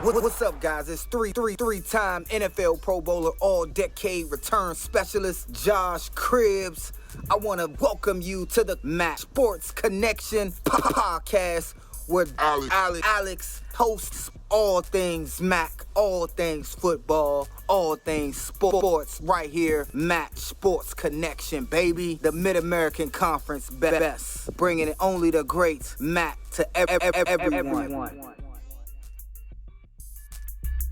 What's up, guys? It's three-time NFL Pro Bowler, all-decade return specialist, Josh Cribbs. I want to welcome you to the Mac Sports Connection podcast, where Alex hosts all things Mac, all things football, all things sports, right here, Mac Sports Connection, baby. The Mid-American Conference best, bringing it only the great Mac to everyone.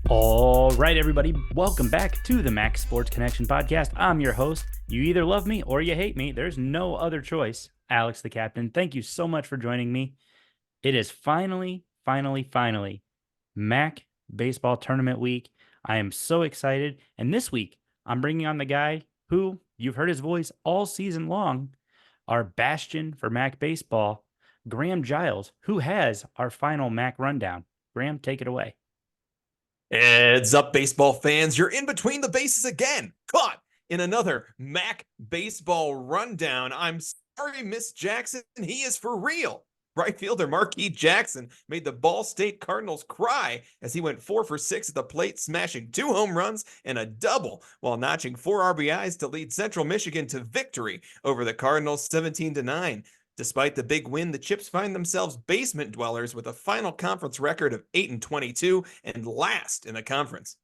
All right, everybody, welcome back to the Mac Sports Connection podcast. I'm your host. You either love me or you hate me. There's no other choice. Alex, the captain. Thank you so much for joining me. It is finally Mac baseball tournament week. I am so excited. And this week, I'm bringing on the guy who you've heard his voice all season long, our bastion for Mac baseball, Graham Giles, who has our final Mac rundown. Graham, take it away. Heads up, baseball fans. You're in between the bases again. Caught in another Mac baseball rundown. I'm sorry, Miss Jackson. He is for real. Right fielder Marquis Jackson made the Ball State Cardinals cry as he went 4 for 6 at the plate, smashing 2 home runs and a double while notching 4 RBIs to lead Central Michigan to victory over the Cardinals 17-9. Despite the big win, the Chips find themselves basement dwellers with a final conference record of 8-22 and last in the conference.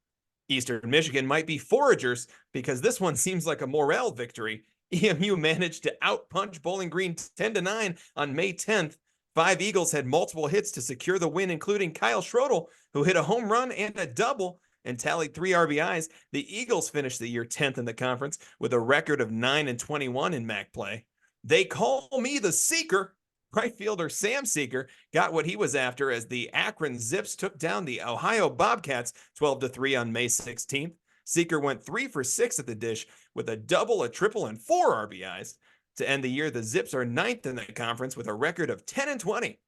Eastern Michigan might be foragers because this one seems like a morale victory. EMU managed to outpunch Bowling Green 10-9 on May 10th. 5 Eagles had multiple hits to secure the win, including Kyle Schrodel, who hit a home run and a double and tallied 3 RBIs. The Eagles finished the year 10th in the conference with a record of 9-21 in MAC play. They call me the Seeker. Right fielder Sam Seeker got what he was after as the Akron Zips took down the Ohio Bobcats 12-3 on May 16th. Seeker went 3 for 6 at the dish with a double, a triple, and 4 RBIs. To end the year, the Zips are 9th in the conference with a record of 10-20.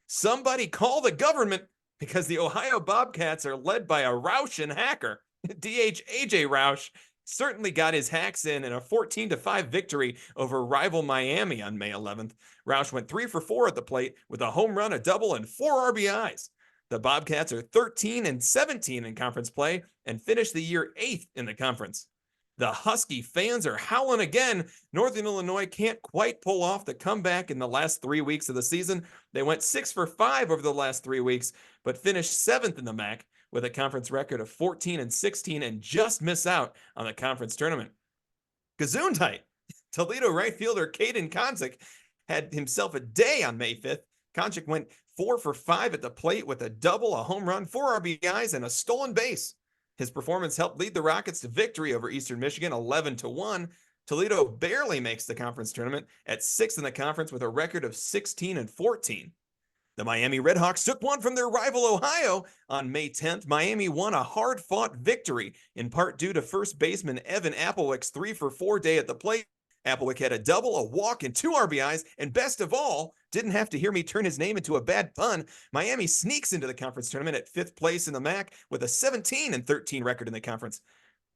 Somebody call the government because the Ohio Bobcats are led by a Roush hacker. DH AJ Roush certainly got his hacks in a 14-5 victory over rival Miami on May 11th. Roush went 3 for 4 at the plate with a home run, a double, and 4 RBIs. The Bobcats are 13-17 in conference play and finished the year 8th in the conference. The Husky fans are howling again. Northern Illinois can't quite pull off the comeback in the last 3 weeks of the season. They went 6 for 5 over the last 3 weeks, but finished 7th in the MAC with a conference record of 14-16 and just miss out on the conference tournament. Gesundheit. Toledo right fielder Caden Konchik had himself a day on May 5th. Konchik went 4 for 5 at the plate with a double, a home run, 4 RBIs, and a stolen base. His performance helped lead the Rockets to victory over Eastern Michigan 11-1. Toledo barely makes the conference tournament at 6th in the conference with a record of 16-14. The Miami Redhawks took one from their rival Ohio. On May 10th, Miami won a hard-fought victory, in part due to first baseman Evan Applewick's 3 for 4 day at the plate. Applewick had a double, a walk, and 2 RBIs, and best of all, didn't have to hear me turn his name into a bad pun. Miami sneaks into the conference tournament at 5th place in the MAC with a 17-13 record in the conference.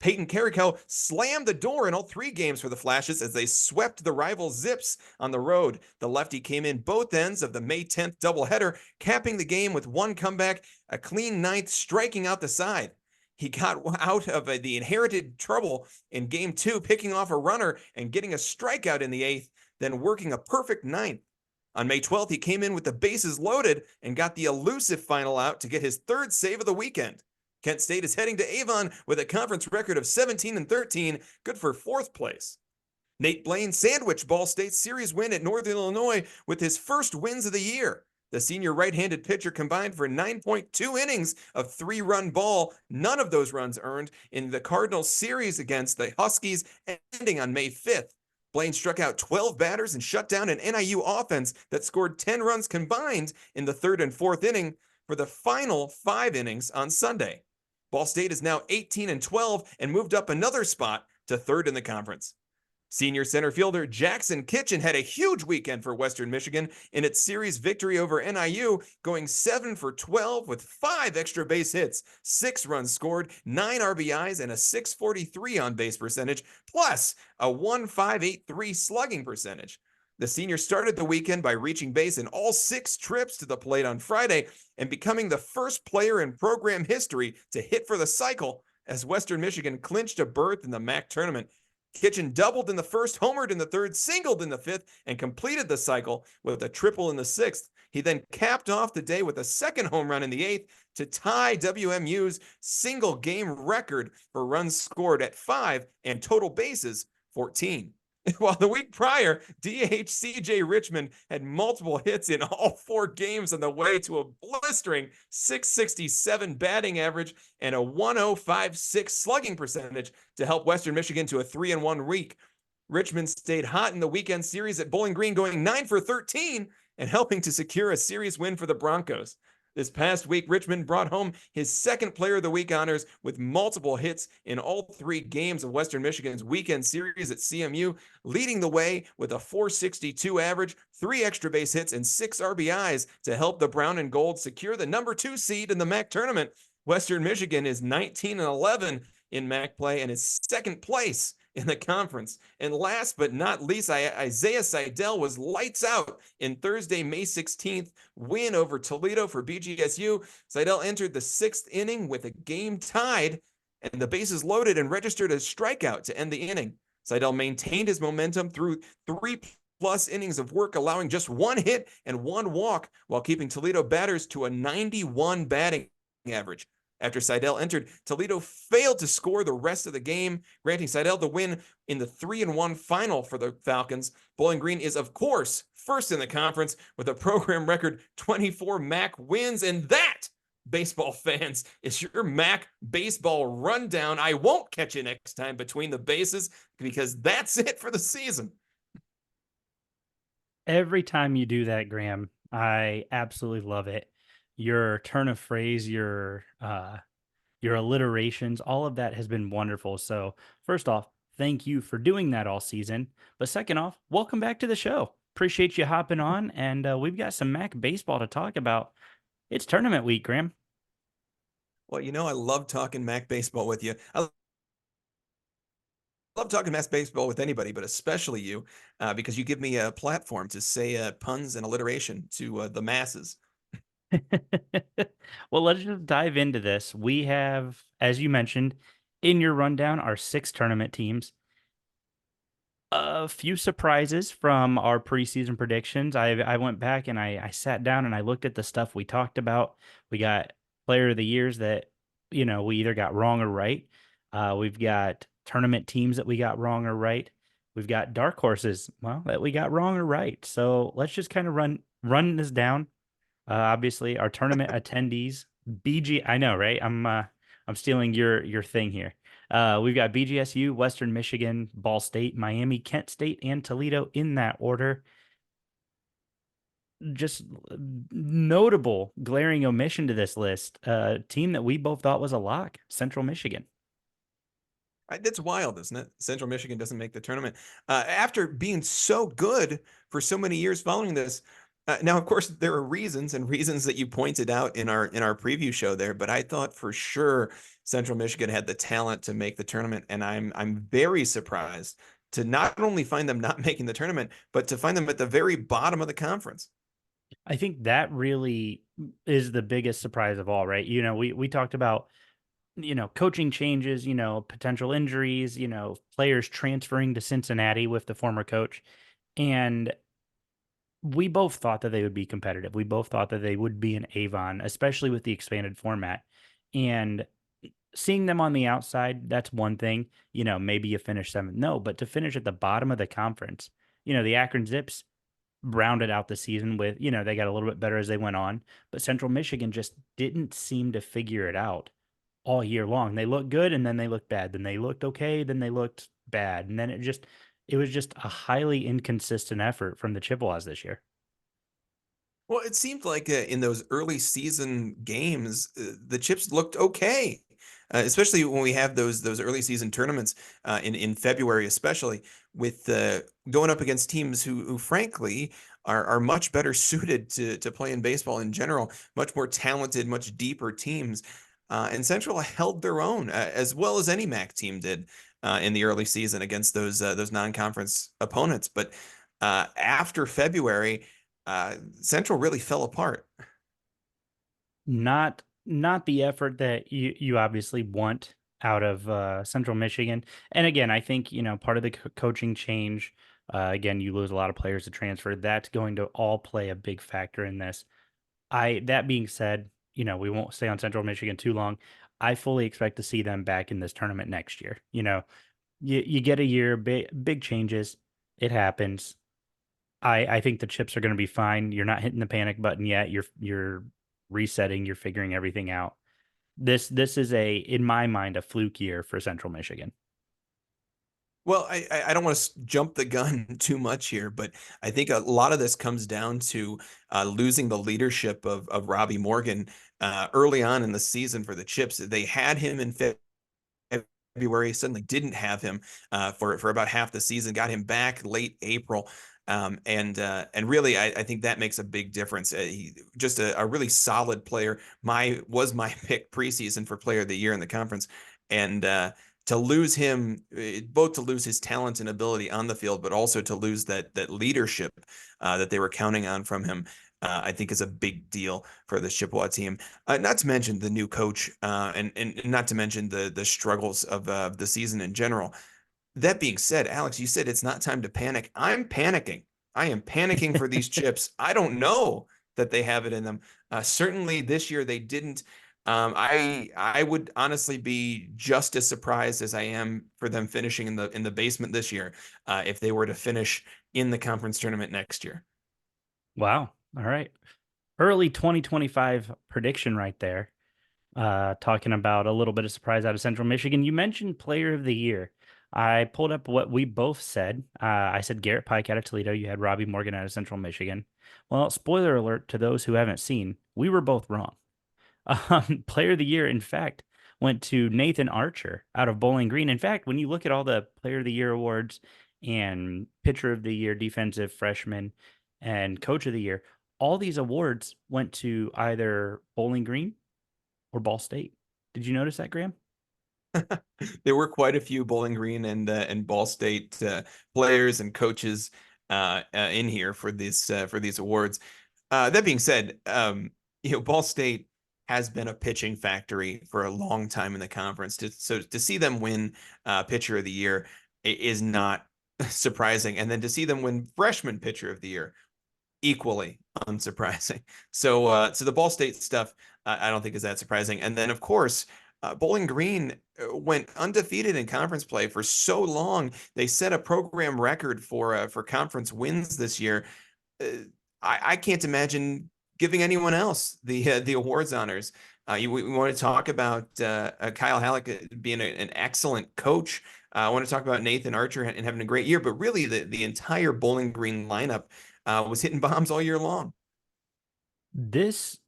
Peyton Carrico slammed the door in all 3 games for the Flashes as they swept the rival Zips on the road. The lefty came in both ends of the May 10th doubleheader, capping the game with 1 comeback, a clean 9th, striking out the side. He got out of the inherited trouble in Game 2, picking off a runner and getting a strikeout in the 8th, then working a perfect 9th. On May 12th, he came in with the bases loaded and got the elusive final out to get his 3rd save of the weekend. Kent State is heading to Avon with a conference record of 17-13, good for 4th place. Nate Blaine sandwiched Ball State's series win at Northern Illinois with his first wins of the year. The senior right-handed pitcher combined for 9.2 innings of 3-run ball, none of those runs earned in the Cardinals series against the Huskies, ending on May 5th. Blaine struck out 12 batters and shut down an NIU offense that scored 10 runs combined in the 3rd and 4th inning for the final 5 innings on Sunday. Ball State is now 18-12 and moved up another spot to 3rd in the conference. Senior center fielder Jackson Kitchen had a huge weekend for Western Michigan in its series victory over NIU, going 7 for 12 with 5 extra base hits, 6 runs scored, 9 RBIs, and a .643 on-base percentage, plus a .1583 slugging percentage. The senior started the weekend by reaching base in all 6 trips to the plate on Friday and becoming the first player in program history to hit for the cycle as Western Michigan clinched a berth in the MAC tournament. Kitchen doubled in the first, homered in the third, singled in the fifth, and completed the cycle with a triple in the sixth. He then capped off the day with a second home run in the eighth to tie WMU's single game record for runs scored at 5 and total bases 14. While the week prior, DH CJ Richmond had multiple hits in all 4 games on the way to a blistering 667 batting average and a 1056 slugging percentage to help Western Michigan to a 3-1 week. Richmond stayed hot in the weekend series at Bowling Green, going 9 for 13 and helping to secure a series win for the Broncos. This past week, Richmond brought home his second Player of the Week honors with multiple hits in all 3 games of Western Michigan's weekend series at CMU, leading the way with a 462 average, 3 extra base hits, and 6 RBIs to help the Brown and Gold secure the number 2 seed in the MAC tournament. Western Michigan is 19-11 in MAC play and is second place in the conference. And last but not least, Isaiah Seidel was lights out in Thursday, May 16th win over Toledo for BGSU. Seidel entered the 6th inning with a game tied and the bases loaded and registered a strikeout to end the inning. Seidel maintained his momentum through 3+ innings of work, allowing just 1 hit and 1 walk while keeping Toledo batters to a 91 batting average. After Seidel entered, Toledo failed to score the rest of the game, granting Seidel the win in the 3-1 final for the Falcons. Bowling Green is, of course, first in the conference with a program record 24 MAC wins. And that, baseball fans, is your MAC baseball rundown. I won't catch you next time between the bases because that's it for the season. Every time you do that, Graham, I absolutely love it. Your turn of phrase, your alliterations, all of that has been wonderful. So first off, thank you for doing that all season. But second off, welcome back to the show. Appreciate you hopping on, and we've got some MAC baseball to talk about. It's tournament week, Graham. Well, I love talking MAC baseball with you. I love talking MAC baseball with anybody, but especially you, because you give me a platform to say puns and alliteration to the masses. Well, let's just dive into this. We have, as you mentioned, in your rundown, our 6 tournament teams. A few surprises from our preseason predictions. I went back and I sat down and I looked at the stuff we talked about. We got player of the years that, we either got wrong or right. We've got tournament teams that we got wrong or right. We've got dark horses, well, that we got wrong or right. So let's just kind of run this down. Obviously, our tournament attendees, I know, right? I'm stealing your thing here. We've got BGSU, Western Michigan, Ball State, Miami, Kent State, and Toledo in that order. Just notable, glaring omission to this list. Team that we both thought was a lock, Central Michigan. That's wild, isn't it? Central Michigan doesn't make the tournament after being so good for so many years following this. Now, of course, there are reasons that you pointed out in our preview show there, but I thought for sure Central Michigan had the talent to make the tournament, and I'm very surprised to not only find them not making the tournament, but to find them at the very bottom of the conference. I think that really is the biggest surprise of all, right? We talked about coaching changes, potential injuries, players transferring to Cincinnati with the former coach, and we both thought that they would be competitive. We both thought that they would be an Avon, especially with the expanded format. And seeing them on the outside, that's one thing. Maybe you finish 7th. No, but to finish at the bottom of the conference, the Akron Zips rounded out the season with, they got a little bit better as they went on. But Central Michigan just didn't seem to figure it out all year long. They looked good, and then they looked bad. Then they looked okay, then they looked bad. And then it was just a highly inconsistent effort from the Chippewas this year. Well, it seemed like in those early season games, the Chips looked okay, especially when we have those early season tournaments in February, especially with going up against teams who frankly are much better suited to play in baseball in general, much more talented, much deeper teams. And Central held their own as well as any MAC team did in the early season against those non-conference opponents. But after February, Central really fell apart. Not the effort that you obviously want out of Central Michigan. And again, I think part of the coaching change. Again, you lose a lot of players to transfer. That's going to all play a big factor in this. I That being said, we won't stay on Central Michigan too long. I fully expect to see them back in this tournament next year. You get a year, big changes. It happens. I think the chips are going to be fine. You're not hitting the panic button yet. You're resetting. You're figuring everything out. This is in my mind, a fluke year for Central Michigan. Well, I don't want to jump the gun too much here, but I think a lot of this comes down to losing the leadership of Robbie Morgan early on in the season for the Chips. They had him in February, suddenly didn't have him for about half the season, got him back late April. And really, I think that makes a big difference. He just a really solid player. Was my pick preseason for Player of the Year in the conference, and to lose him, both to lose his talent and ability on the field, but also to lose that leadership that they were counting on from him. I think is a big deal for the Chippewa team. Not to mention the new coach, and not to mention the struggles of the season in general. That being said, Alex, you said it's not time to panic. I'm panicking. I am panicking for these Chips. I don't know that they have it in them. Certainly this year they didn't. I would honestly be just as surprised as I am for them finishing in the basement this year, if they were to finish in the conference tournament next year. Wow. All right. Early 2025 prediction right there. Talking about a little bit of surprise out of Central Michigan. You mentioned Player of the Year. I pulled up what we both said. I said Garrett Pike out of Toledo. You had Robbie Morgan out of Central Michigan. Well, spoiler alert to those who haven't seen, we were both wrong. Player of the Year, in fact, went to Nathan Archer out of Bowling Green. In fact, when you look at all the Player of the Year awards and Pitcher of the Year, Defensive Freshman, and Coach of the Year, all these awards went to either Bowling Green or Ball State. Did you notice that, Graham? There were quite a few Bowling Green and Ball State players and coaches in here for these awards. That being said, Ball State has been a pitching factory for a long time in the conference. So to see them win Pitcher of the Year is not surprising, and then to see them win Freshman Pitcher of the Year, equally unsurprising. So the Ball State stuff, I don't think is that surprising. And then of course, Bowling Green went undefeated in conference play for so long. They set a program record for conference wins this year. I can't imagine giving anyone else the awards honors. We want to talk about Kyle Halleck being an excellent coach. I want to talk about Nathan Archer and having a great year, but really the entire Bowling Green lineup was hitting bombs all year long. This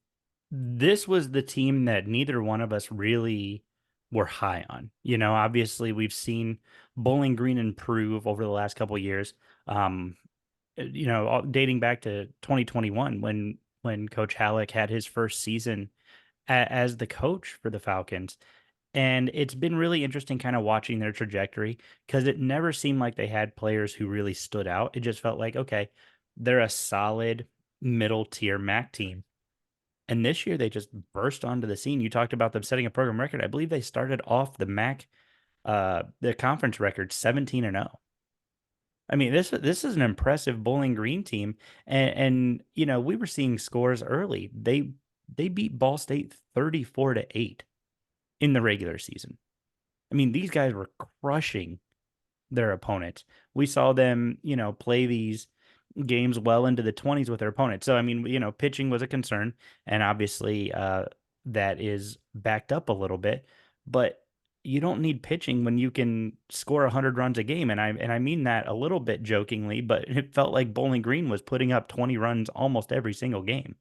was the team that neither one of us really were high on. Obviously we've seen Bowling Green improve over the last couple of years. Dating back to 2021 when Coach Halleck had his first season as the coach for the Falcons. And it's been really interesting kind of watching their trajectory because it never seemed like they had players who really stood out. It just felt like, okay, they're a solid middle tier MAC team. And this year they just burst onto the scene. You talked about them setting a program record. I believe they started off the MAC, the conference record 17-0. I mean, this is an impressive Bowling Green team. And we were seeing scores early. They beat Ball State 34-8 in the regular season. I mean, these guys were crushing their opponents. We saw them, play these games well into the 20s with their opponents. So, I mean, pitching was a concern, and obviously that is backed up a little bit, but you don't need pitching when you can score 100 runs a game. And I mean that a little bit jokingly, but it felt like Bowling Green was putting up 20 runs almost every single game.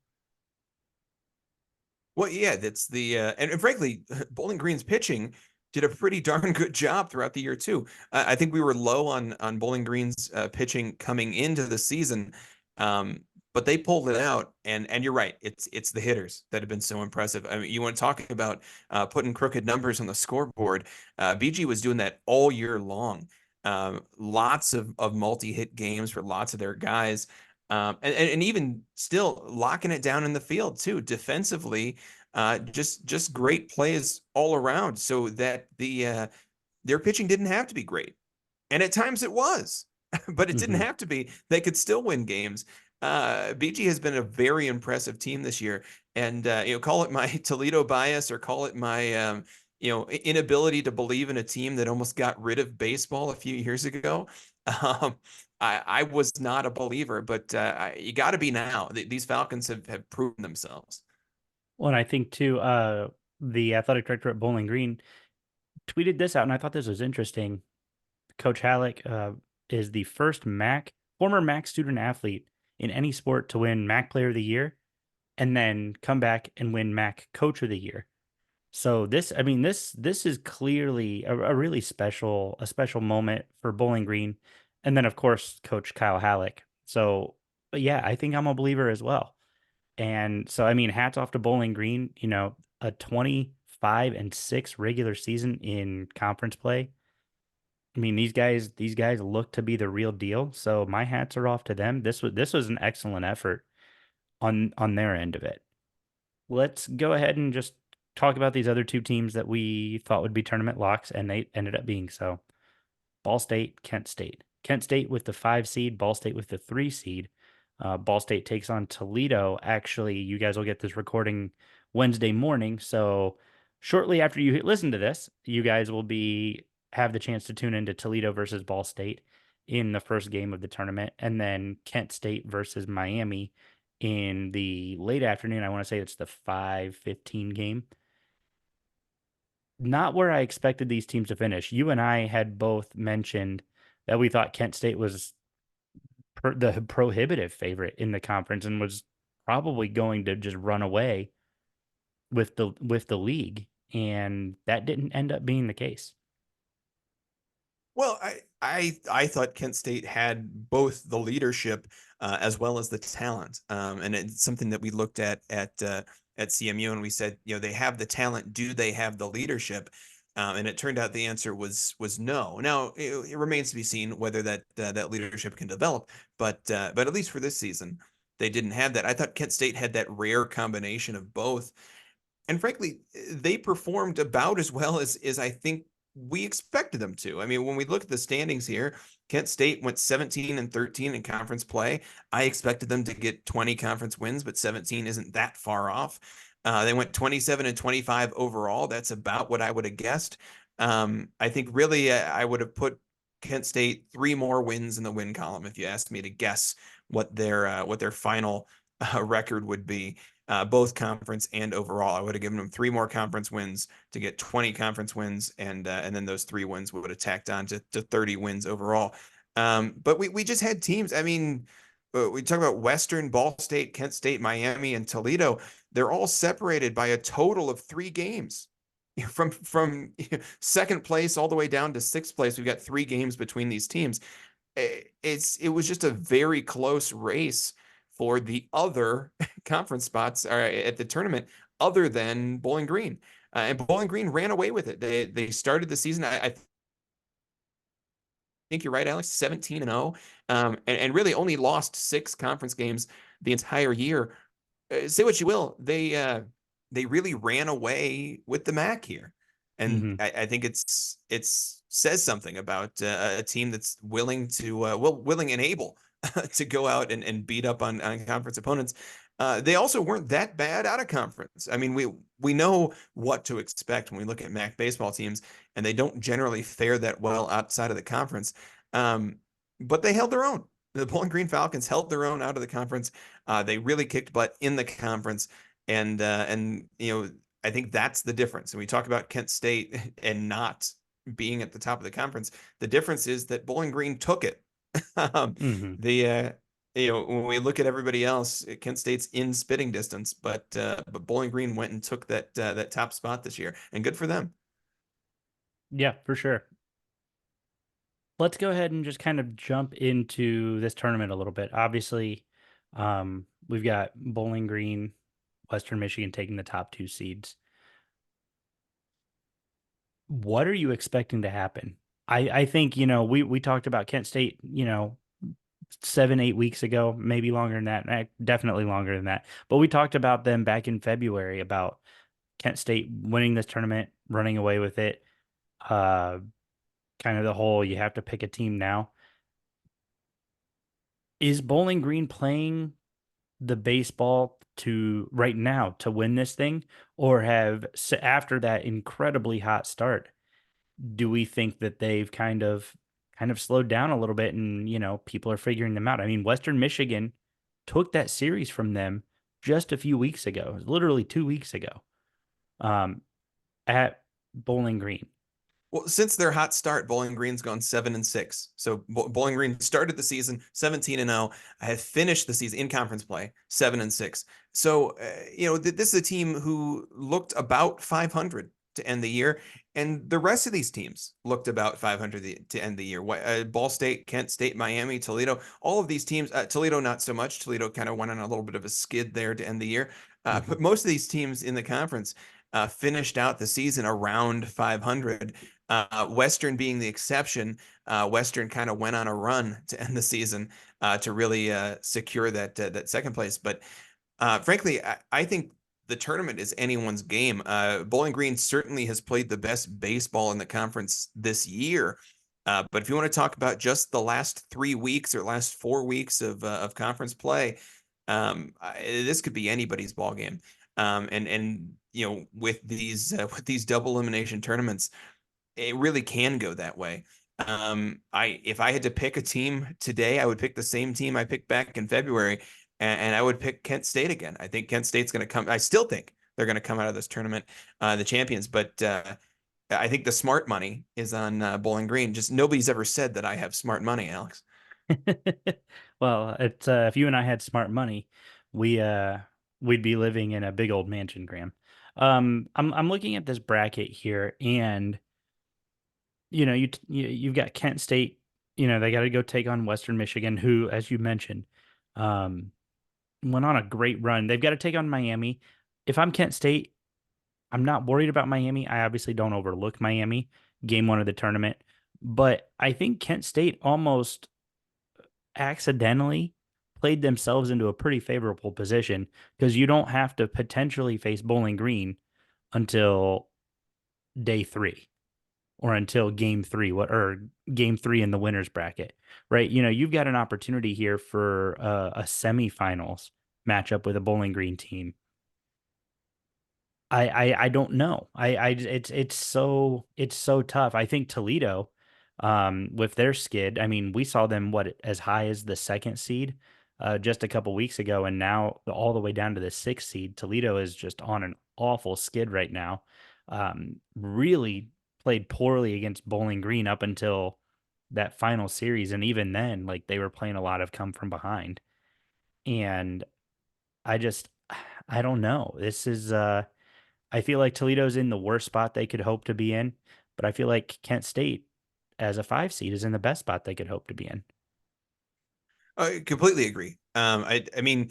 Well, yeah, that's and frankly, Bowling Green's pitching did a pretty darn good job throughout the year too. I think we were low on Bowling Green's pitching coming into the season, but they pulled it out. And you're right, it's the hitters that have been so impressive. I mean, you want to talk about putting crooked numbers on the scoreboard? BG was doing that all year long. Lots of multi-hit games for lots of their guys. And even still locking it down in the field too. Defensively, just great plays all around so that their pitching didn't have to be great. And at times it was, but it didn't have to be. They could still win games. BG has been a very impressive team this year. And, call it my Toledo bias or call it my, inability to believe in a team that almost got rid of baseball a few years ago. Um, I was not a believer, but you got to be now. These Falcons have proven themselves. Well, and I think too, the athletic director at Bowling Green tweeted this out, and I thought this was interesting. Coach Halleck is the first former MAC student athlete in any sport to win MAC Player of the Year and then come back and win MAC Coach of the Year. So this is clearly a really special moment for Bowling Green, and then of course Coach Kyle Halleck. So, but yeah, I think I'm a believer as well. And so, hats off to Bowling Green. A 25-6 regular season in conference play. These guys look to be the real deal. So my hats are off to them. This was an excellent effort on their end of it. Let's go ahead and just talk about these other two teams that we thought would be tournament locks, and they ended up being so. Ball State, Kent State. Kent State with the 5 seed, Ball State with the 3 seed. Ball State takes on Toledo. Actually, you guys will get this recording Wednesday morning. So shortly after you listen to this, you guys will have the chance to tune into Toledo versus Ball State in the first game of the tournament, and then Kent State versus Miami in the late afternoon. I want to say it's the 5:15 game. Not where I expected these teams to finish. You and I had both mentioned that we thought Kent State was the prohibitive favorite in the conference and was probably going to just run away with the league, and that didn't end up being the case. Well, I thought Kent State had both the leadership as well as the talent, and it's something that we looked at CMU, and we said, they have the talent. Do they have the leadership? And it turned out the answer was no. Now it remains to be seen whether that leadership can develop, but at least for this season, they didn't have that. I thought Kent State had that rare combination of both, and frankly, they performed about as well as I think we expected them to. I mean, when we look at the standings here, Kent State went 17-13 in conference play. I expected them to get 20 conference wins, but 17 isn't that far off. They went 27-25 overall. That's about what I would have guessed. I think really I would have put Kent State 3 more wins in the win column if you asked me to guess what their final record would be. Both conference and overall. I would have given them 3 more conference wins to get 20 conference wins, and then those 3 wins would have tacked on to 30 wins overall. But we just had teams. I mean, we talk about Western, Ball State, Kent State, Miami, and Toledo. They're all separated by a total of 3 games. From second place all the way down to 6th place, we've got 3 games between these teams. It was just a very close race for the other conference spots at the tournament other than Bowling Green. And Bowling Green ran away with it. They started the season, I think you're right, Alex, 17-0, and really only lost 6 conference games the entire year. Say what you will, they really ran away with the MAC here. And I think it says something about a team that's willing and able to go out and beat up on conference opponents. They also weren't that bad out of conference. I mean, we know what to expect when we look at MAC baseball teams, and they don't generally fare that well outside of the conference. But they held their own. The Bowling Green Falcons held their own out of the conference. They really kicked butt in the conference, and I think that's the difference. And we talk about Kent State and not being at the top of the conference. The difference is that Bowling Green took it. When we look at everybody else, Kent State's in spitting distance, but Bowling Green went and took that top spot this year, and good for them. Yeah, for sure. Let's go ahead and just kind of jump into this tournament a little bit. Obviously, we've got Bowling Green, Western Michigan taking the top 2 seeds. What are you expecting to happen? I think, we talked about Kent State, 7, 8 weeks ago, maybe longer than that, definitely longer than that. But we talked about them back in February about Kent State winning this tournament, running away with it. Uh, Kind of the whole you have to pick a team now. Is Bowling Green playing the baseball to right now to win this thing, or after that incredibly hot start, do we think that they've kind of slowed down a little bit and people are figuring them out? I mean, Western Michigan took that series from them just a few weeks ago, literally 2 weeks ago, um, at Bowling Green. Well, since their hot start, Bowling Green's gone 7-6. So Bowling Green started the season 17-0. I have finished the season in conference play 7-6. So this is a team who looked about 500 to end the year, and the rest of these teams looked about 500 to end the year. Ball State, Kent State, Miami, Toledo, all of these teams. Toledo not so much. Toledo kind of went on a little bit of a skid there to end the year. But most of these teams in the conference finished out the season around 500. Western being the exception. Western kind of went on a run to end the season to really secure that second place. But frankly, I think the tournament is anyone's game. Bowling Green certainly has played the best baseball in the conference this year. But if you want to talk about just the last 3 weeks or last 4 weeks of conference play, this could be anybody's ball game. And with these double elimination tournaments, it really can go that way. If I had to pick a team today, I would pick the same team I picked back in February, and I would pick Kent State again. I think Kent State's going to come. I still think they're going to come out of this tournament the champions, but I think the smart money is on Bowling Green. Just nobody's ever said that I have smart money, Alex. Well, it's if you and I had smart money, we'd be living in a big old mansion, Graham. I'm looking at this bracket here, and you've got Kent State. They got to go take on Western Michigan, who, as you mentioned, um, went on a great run. They've got to take on Miami. If I'm Kent State, I'm not worried about Miami. I obviously don't overlook Miami, game one of the tournament, but I think Kent State almost accidentally played themselves into a pretty favorable position because you don't have to potentially face Bowling Green until day 3 or until game 3 in the winners bracket, right? You've got an opportunity here for a semifinals matchup with a Bowling Green team. I don't know. It's so tough. I think Toledo, with their skid, I mean, we saw them as high as the second seed, just a couple weeks ago, and now all the way down to the 6th seed. Toledo is just on an awful skid right now. Really played poorly against Bowling Green up until that final series, and even then, like they were playing a lot of come from behind. And I just, I don't know. This is I feel like Toledo's in the worst spot they could hope to be in, but I feel like Kent State, as a 5 seed, is in the best spot they could hope to be in. I completely agree. I mean,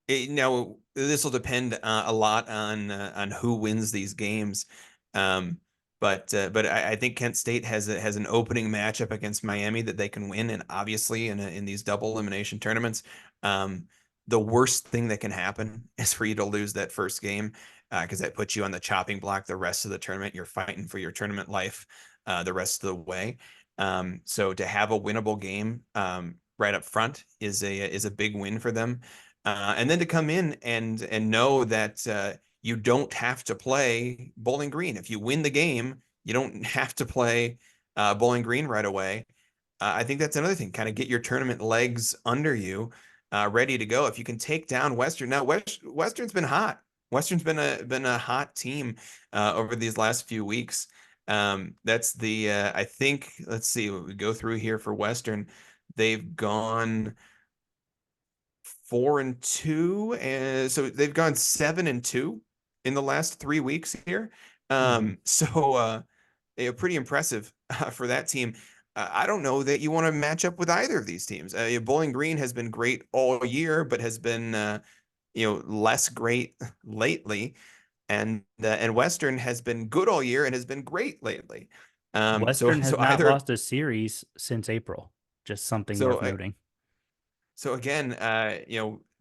now this will depend a lot on who wins these games. But I think Kent State has an opening matchup against Miami that they can win, and obviously in these double elimination tournaments, the worst thing that can happen is for you to lose that first game, because that puts you on the chopping block the rest of the tournament. You're fighting for your tournament life the rest of the way. So to have a winnable game right up front is a big win for them. And then to come in and know that you don't have to play Bowling Green. If you win the game, you don't have to play Bowling Green right away. I think that's another thing. Kind of get your tournament legs under you, ready to go. If you can take down Western. Now, Western's been hot. Western's been a hot team over these last few weeks. That's the I think. Let's see. We go through here for Western. They've gone 4-2, and so they've gone 7-2 in the last 3 weeks here. So pretty impressive for that team. I don't know that you want to match up with either of these teams. Bowling Green has been great all year, but has been less great lately, and Western has been good all year and has been great lately. So Western has so not either lost a series since April. Just something so worth noting. so again,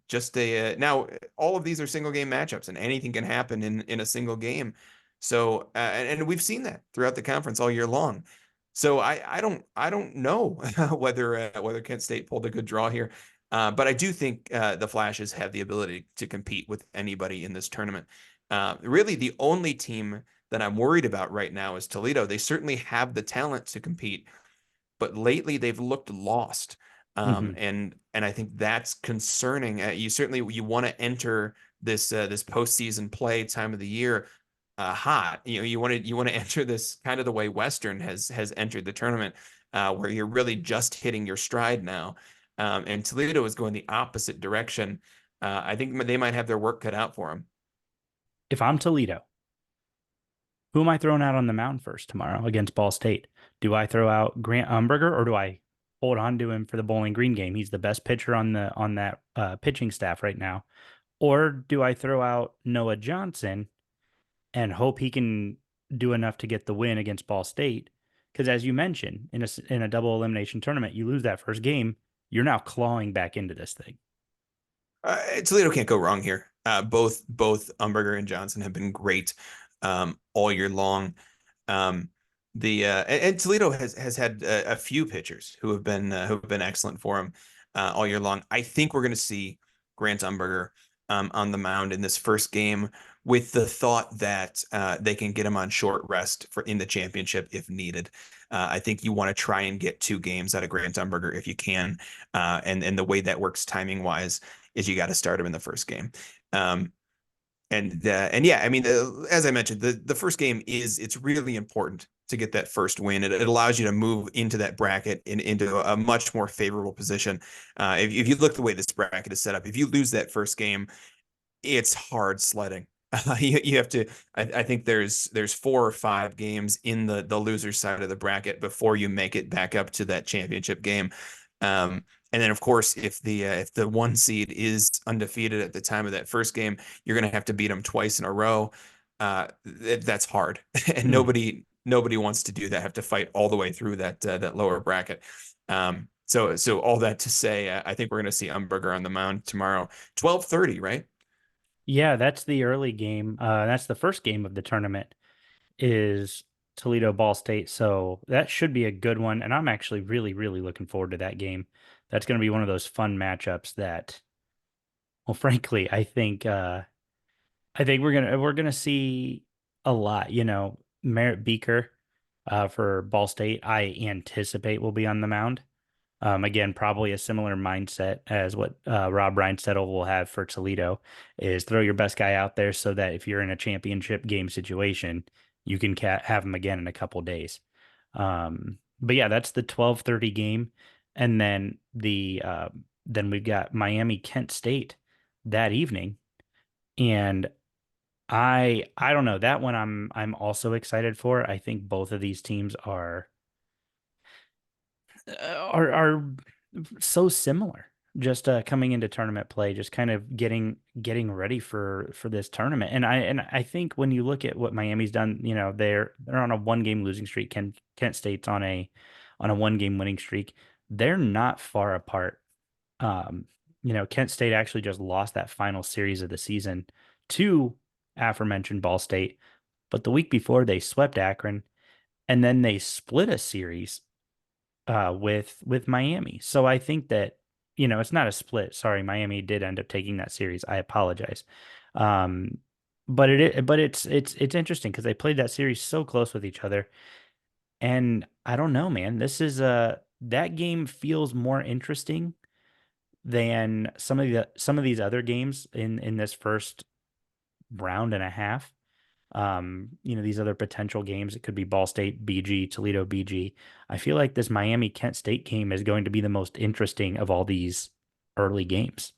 just a now all of these are single game matchups, and anything can happen in a single game. So and we've seen that throughout the conference all year long. So I don't know whether Kent State pulled a good draw here, but I do think the Flashes have the ability to compete with anybody in this tournament. Really, the only team that I'm worried about right now is Toledo. They certainly have the talent to compete, but lately they've looked lost. Mhm. And I think that's concerning. You want to enter this postseason play time of the year hot. You want to enter this kind of the way Western has entered the tournament, where you're really just hitting your stride now. And Toledo is going the opposite direction. I think they might have their work cut out for them. If I'm Toledo, who am I throwing out on the mound first tomorrow against Ball State? Do I throw out Grant Umberger or do I hold on to him for the Bowling Green game? He's the best pitcher on that pitching staff right now. Or do I throw out Noah Johnson and hope he can do enough to get the win against Ball State? Because as you mentioned, in a double elimination tournament, you lose that first game, you're now clawing back into this thing. Toledo can't go wrong here. Both Umberger and Johnson have been great all year long. Um, and Toledo has had a few pitchers who have been excellent for him all year long. I think we're going to see Grant Umberger on the mound in this first game, with the thought that they can get him on short rest for in the championship if needed. I think you want to try and get 2 games out of Grant Umberger if you can, and the way that works timing wise is you got to start him in the first game. And yeah, I mean, as I mentioned, the first game it's really important to get that first win. It allows you to move into that bracket into a much more favorable position. If you look the way this bracket is set up, if you lose that first game, it's hard sledding. You have to. I think there's 4 or 5 games in the loser side of the bracket before you make it back up to that championship game. And then, of course, if the 1 seed is undefeated at the time of that first game, you're going to have to beat them twice in a row. That's hard, and Mm. nobody wants to do that. Have to fight all the way through that lower bracket. So all that to say, I think we're going to see Umberger on the mound tomorrow, 12:30, right? Yeah, that's the early game. That's the first game of the tournament is Toledo Ball State. So that should be a good one. And I'm actually really, really looking forward to that game. That's going to be one of those fun matchups that, well, frankly, I think we're gonna see a lot. Merritt Beaker for Ball State, I anticipate will be on the mound. Again, probably a similar mindset as what Rob Reinsettle will have for Toledo is throw your best guy out there so that if you're in a championship game situation, you can have him again in a couple days. But yeah, that's the 12:30 game, and then we've got Miami Kent State that evening, and I don't know that one I'm also excited for. I think both of these teams are so similar. Just coming into tournament play, just kind of getting ready for this tournament. And I think when you look at what Miami's done, they're on a 1 game losing streak. Kent State's on a 1 game winning streak. They're not far apart. Kent State actually just lost that final series of the season to aforementioned Ball State, but the week before they swept Akron, and then they split a series with Miami. So I think that it's not a split. Sorry, Miami did end up taking that series. I apologize. Um, but it's interesting because they played that series so close with each other, and I don't know, man. That game feels more interesting than some of these other games in this first round and a half. These other potential games, it could be Ball State BG, Toledo BG. I feel like this Miami Kent State game is going to be the most interesting of all these early games.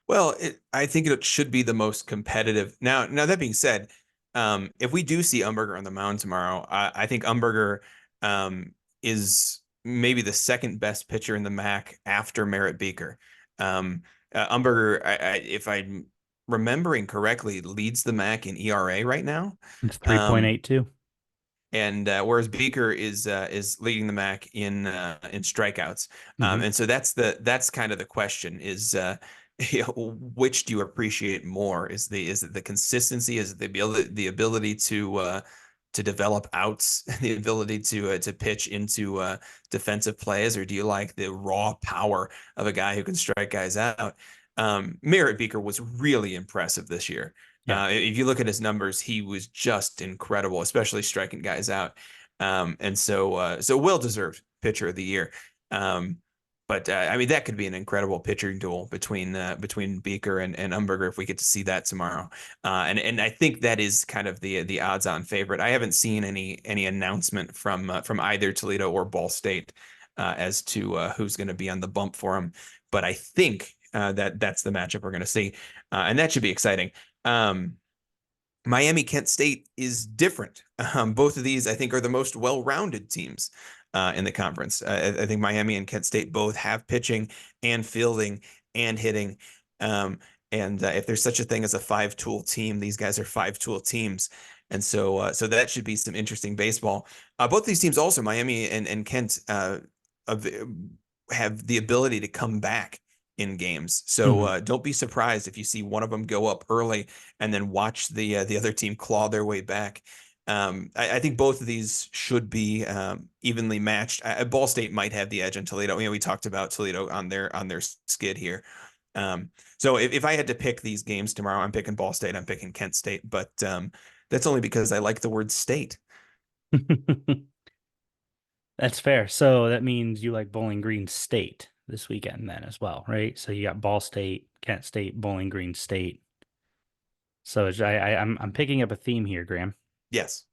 Well, I think it should be the most competitive. Now that being said, if we do see Umberger on the mound tomorrow, I think Umberger is maybe the second best pitcher in the MAC after Merritt Beaker. Umberger, if I'm remembering correctly, leads the MAC in ERA right now. It's Um, 3.82. and whereas Beaker is leading the MAC in strikeouts. And so that's kind of the question is which do you appreciate more? Is it the consistency? Is it the ability to develop outs, the ability to pitch into defensive plays, or do you like the raw power of a guy who can strike guys out? Merritt Beaker was really impressive this year. Yeah. If you look at his numbers, he was just incredible, especially striking guys out. And so well deserved pitcher of the year. But I mean, that could be an incredible pitching duel between Beaker and Umberger if we get to see that tomorrow. And I think that is kind of the odds-on favorite. I haven't seen any announcement from either Toledo or Ball State as to who's going to be on the bump for him. But I think that's the matchup we're going to see, and that should be exciting. Miami Kent State is different. Both of these, I think, are the most well-rounded teams in the conference. I think Miami and Kent State both have pitching and fielding and hitting. And if there's such a thing as a five-tool team, these guys are five-tool teams. And so that should be some interesting baseball. Both these teams also, Miami and Kent, have the ability to come back in games. So don't be surprised if you see one of them go up early and then watch the other team claw their way back. I think both of these should be evenly matched. Ball State might have the edge in Toledo. We talked about Toledo on their skid here. So if I had to pick these games tomorrow, I'm picking Ball State. I'm picking Kent State, but that's only because I like the word state. That's fair. So that means you like Bowling Green State this weekend then as well, right? So you got Ball State, Kent State, Bowling Green State. So I'm picking up a theme here, Graham. Yes.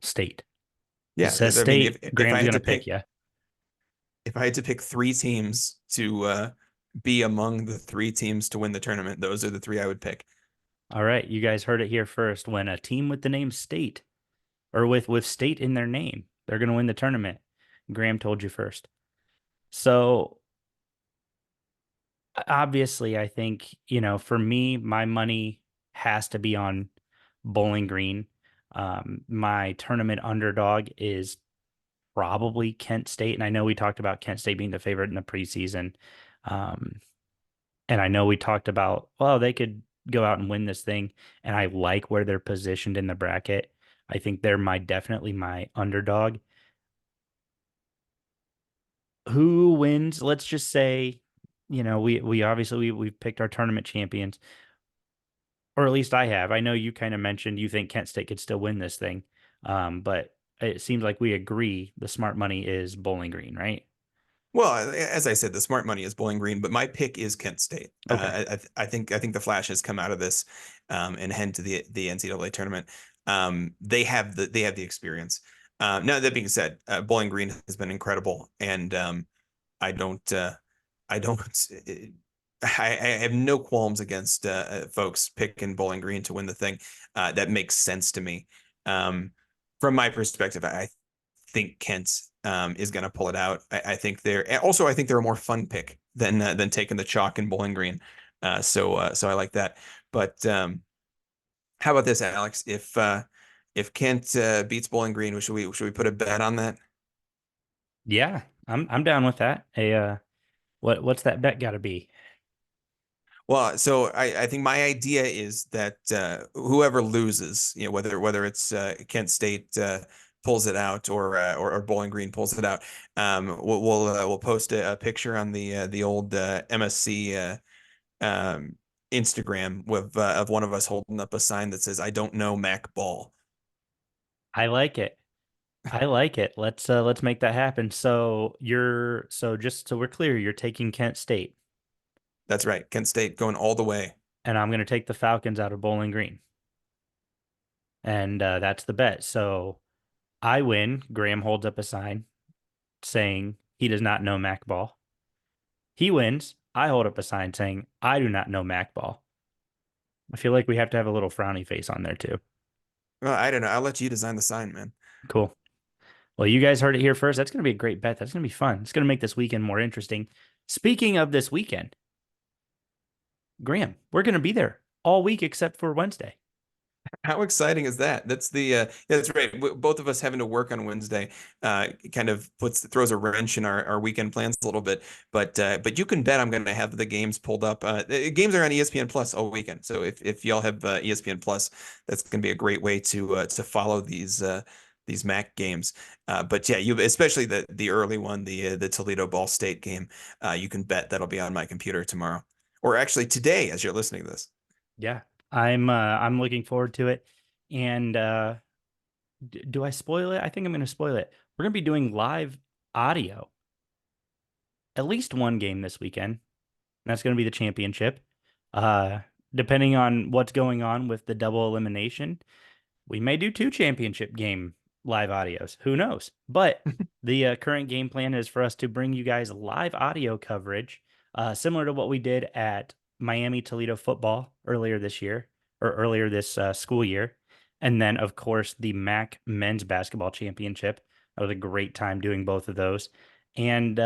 State. Yeah. It says I mean, state. Graham's going to pick you. If I had to pick three teams to be among the three teams to win the tournament, those are the three I would pick. All right. You guys heard it here first. When a team with the name State or with state in their name, they're going to win the tournament. Graham told you first. So obviously, I think, for me, my money has to be on Bowling Green. My tournament underdog is probably Kent State. And I know we talked about Kent State being the favorite in the preseason. And I know we talked about, well, they could go out and win this thing. And I like where they're positioned in the bracket. I think they're definitely my underdog. Who wins? Let's just say, we obviously we've picked our tournament champions, or at least I have. I know you kind of mentioned you think Kent State could still win this thing, but it seems like we agree the smart money is Bowling Green, right? Well, as I said, the smart money is Bowling Green, but my pick is Kent State. Okay. I think the Flash has come out of this and head to the NCAA tournament. They have the experience. Now that being said, Bowling Green has been incredible, and I don't I don't I have no qualms against folks picking Bowling Green to win the thing. That makes sense to me. From my perspective, I think Kent is going to pull it out. I think they're a more fun pick than taking the chalk in Bowling Green. So I like that. But how about this, Alex? If Kent beats Bowling Green, should we put a bet on that? Yeah, I'm down with that. What's that bet got to be? Well, so I think my idea is that whoever loses, whether it's Kent State pulls it out or Bowling Green pulls it out, we'll post a picture on the old MSC Instagram of one of us holding up a sign that says "I don't know Mac Ball." I like it. I like it. Let's make that happen. So just so we're clear, you're taking Kent State, That's right, Kent State going all the way. and I'm going to take the Falcons out of Bowling Green, and that's the bet. So I win. Graham holds up a sign saying he does not know Mac Ball. He wins. I hold up a sign saying I do not know Mac Ball. I feel like we have to have a little frowny face on there too. Well, I don't know. I'll let you design the sign, man. Cool. Well, you guys heard it here first. That's going to be a great bet. That's going to be fun. It's going to make this weekend more interesting. Speaking of this weekend, Graham, we're going to be there all week except for Wednesday. How exciting is that? That's the yeah, that's right. Both of us having to work on Wednesday kind of throws a wrench in our weekend plans a little bit. But you can bet I'm going to have the games pulled up. The games are on ESPN Plus all weekend. So if y'all have ESPN Plus, that's going to be a great way to follow these MAC games. But yeah, you especially the early one, the Toledo Ball State game. You can bet that'll be on my computer tomorrow, or actually today as you're listening to this. Yeah, I'm looking forward to it. And do I spoil it? I think I'm going to spoil it. We're going to be doing live audio at least one game this weekend. And that's going to be the championship. Uh, Depending on what's going on with the double elimination, we may do two championship game live audios. Who knows? But the current game plan is for us to bring you guys live audio coverage, similar to what we did at Miami Toledo football earlier this year or earlier this school year. And then, of course, the MAC men's basketball championship. That was a great time doing both of those. And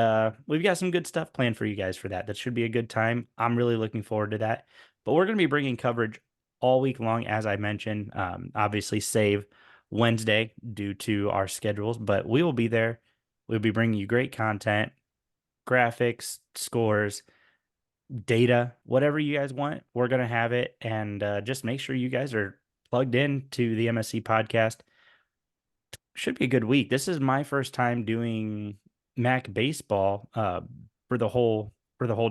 we've got some good stuff planned for you guys for that. That should be a good time. I'm really looking forward to that. But we're going to be bringing coverage all week long, as I mentioned. Obviously, save Wednesday due to our schedules, but we will be there. We'll be bringing you great content, graphics, scores, data, whatever you guys want. We're going to have it. And just make sure you guys are plugged in to the MSC podcast. Should be a good week. This is my first time doing MAC baseball for the whole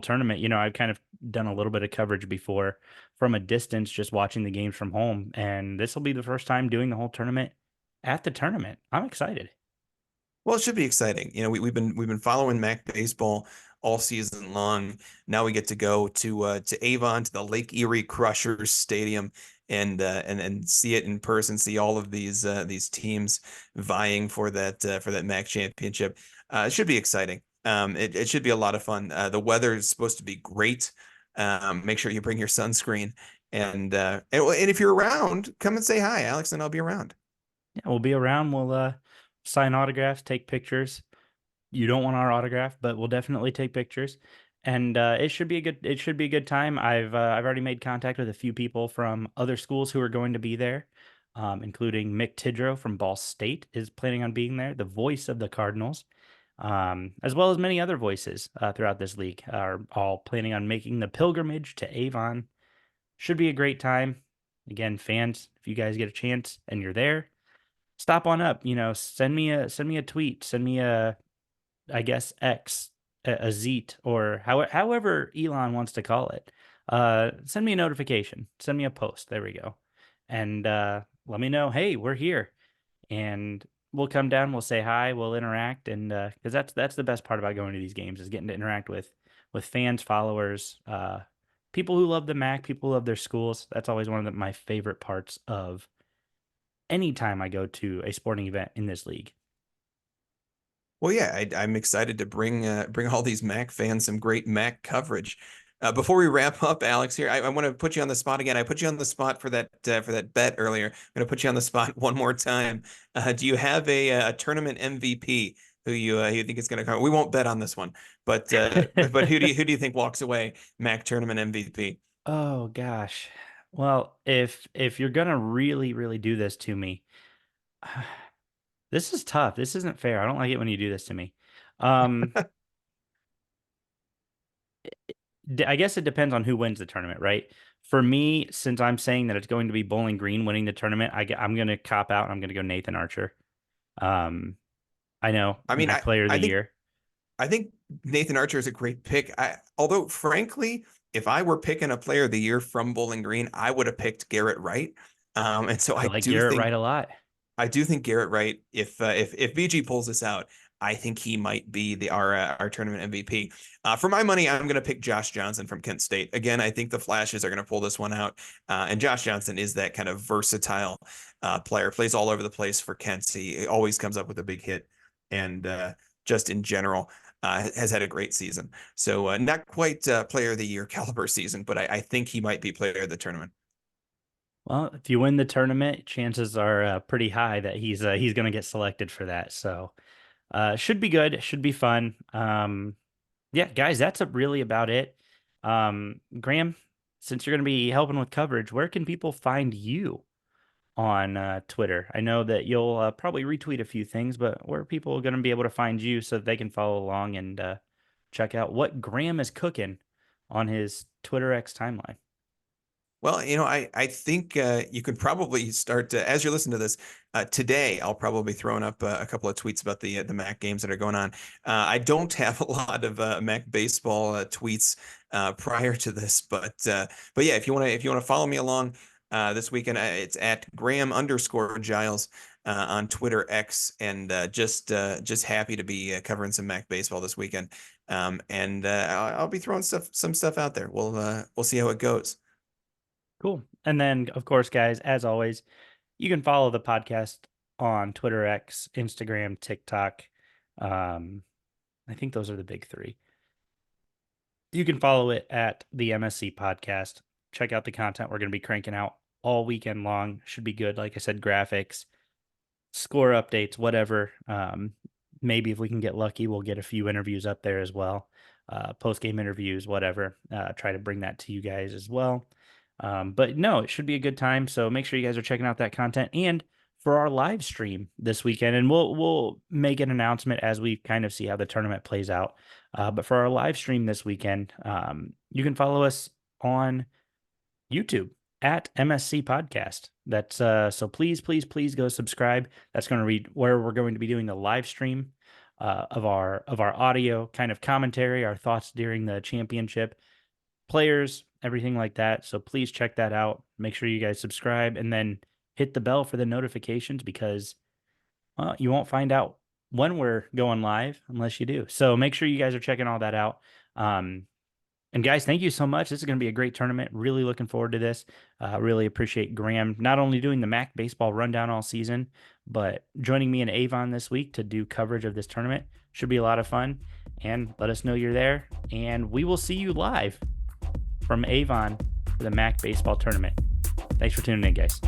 tournament. You know, I've kind of done a little bit of coverage before from a distance, just watching the games from home, and this will be the first time doing the whole tournament at the tournament. I'm excited. Well, it should be exciting. You know, we've been following MAC baseball all season long. Now we get to go to Avon to the Lake Erie Crushers Stadium and see it in person. See all of these teams vying for that MAC championship. It should be exciting. It should be a lot of fun. The weather is supposed to be great. Make sure you bring your sunscreen and if you're around, come and say hi, Alex, and I'll be around. Yeah, we'll be around. We'll sign autographs, take pictures. You don't want our autograph, but we'll definitely take pictures. And it should be a good time. I've already made contact with a few people from other schools who are going to be there, including Mick Tidrow from Ball State is planning on being there, the voice of the Cardinals, as well as many other voices throughout this league are all planning on making the pilgrimage to Avon. Should be a great time. Again, fans, if you guys get a chance and you're there, stop on up. You know, send me a tweet, send me a I guess X, a Zeet, or however Elon wants to call it. Send me a notification. Send me a post. There we go. And let me know, hey, we're here. And we'll come down, we'll say hi, we'll interact, and because that's the best part about going to these games is getting to interact with fans, followers, people who love the MAC, people who love their schools. That's always one of my favorite parts of any time I go to a sporting event in this league. Well, yeah, I'm excited to bring all these Mac fans some great Mac coverage. Before we wrap up, Alex, here I want to put you on the spot again. I put you on the spot for that bet earlier. I'm going to put you on the spot one more time. Do you have a tournament MVP who you think is going to come? We won't bet on this one, but who do you think walks away Mac tournament MVP? Oh gosh. Well, if you're gonna really do this to me, this is tough. This isn't fair. I don't like it when you do this to me. Um, I guess it depends on who wins the tournament, right? For me, since I'm saying that it's going to be Bowling Green winning the tournament, I'm gonna cop out and I'm gonna go Nathan Archer. Um, I know, I mean, MAC Player of I the think Year. I think Nathan Archer is a great pick. Although frankly, if I were picking a player of the year from Bowling Green, I would have picked Garrett Wright. And so I like Garrett Wright a lot. I do think Garrett Wright, if BG pulls this out, I think he might be our tournament MVP. For my money, I'm going to pick Josh Johnson from Kent State. Again, I think the Flashes are going to pull this one out, and Josh Johnson is that kind of versatile player. Plays all over the place for Kent. He always comes up with a big hit, and just in general. Has had a great season. So not quite player of the year caliber season, but I think he might be player of the tournament. Well, if you win the tournament, chances are pretty high that he's going to get selected for that. So, should be good. Should be fun. Yeah, guys, that's really about it. Graham, since you're going to be helping with coverage, where can people find you? on Twitter? I know that you'll probably retweet a few things, but where are people going to be able to find you so that they can follow along and check out what Graham is cooking on his Twitter X timeline? Well, I think you can probably start as you're listening to this today. I'll probably be throwing up a couple of tweets about the MAC games that are going on. I don't have a lot of MAC baseball tweets prior to this, but yeah, if you want to follow me along this weekend, it's at Graham_Giles on Twitter X, and just happy to be covering some MAC baseball this weekend. And I'll be throwing some stuff out there. We'll see how it goes. Cool. And then, of course, guys, as always, you can follow the podcast on Twitter X, Instagram, TikTok. I think those are the big three. You can follow it at the MSC podcast. Check out the content we're going to be cranking out all weekend long. Should be good. Like I said, graphics, score updates, whatever. Maybe if we can get lucky, we'll get a few interviews up there as well. Post-game interviews, whatever. Try to bring that to you guys as well. But no, it should be a good time. So make sure you guys are checking out that content. And for our live stream this weekend, and we'll make an announcement as we kind of see how the tournament plays out. But for our live stream this weekend, you can follow us on YouTube at MSC Podcast. That's so please go subscribe. That's going to be where we're going to be doing the live stream of our audio kind of commentary, our thoughts during the championship, players, everything like that. So please check that out. Make sure you guys subscribe and then hit the bell for the notifications, because you won't find out when we're going live unless you do. So make sure you guys are checking all that out. And guys, thank you so much. This is going to be a great tournament. Really looking forward to this. Really appreciate Graham not only doing the MAC baseball rundown all season, but joining me in Avon this week to do coverage of this tournament. Should be a lot of fun. And let us know you're there. And we will see you live from Avon for the MAC baseball tournament. Thanks for tuning in, guys.